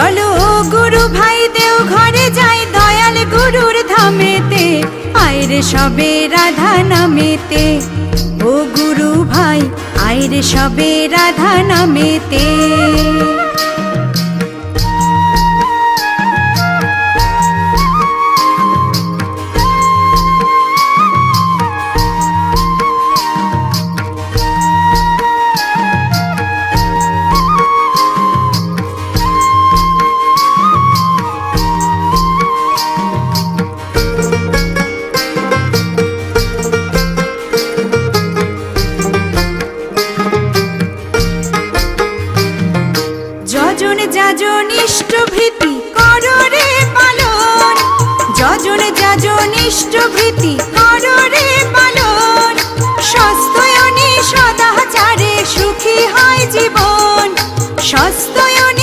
চলো গুরু ভাই দেও ঘরে যাই দয়াল গুরুর ধামেতে আইরে সবে রাধা নামেতে ও গুরু ভাই আইরে সবে রাধা নামেতে যজন যাজন ইষ্টভৃতি করো রে পালন যজন যাজন ইষ্টভৃতি করো রে পালন স্বস্ত্যয়নে সদাচারে সুখী হয় জীবন স্বস্ত্যয়নে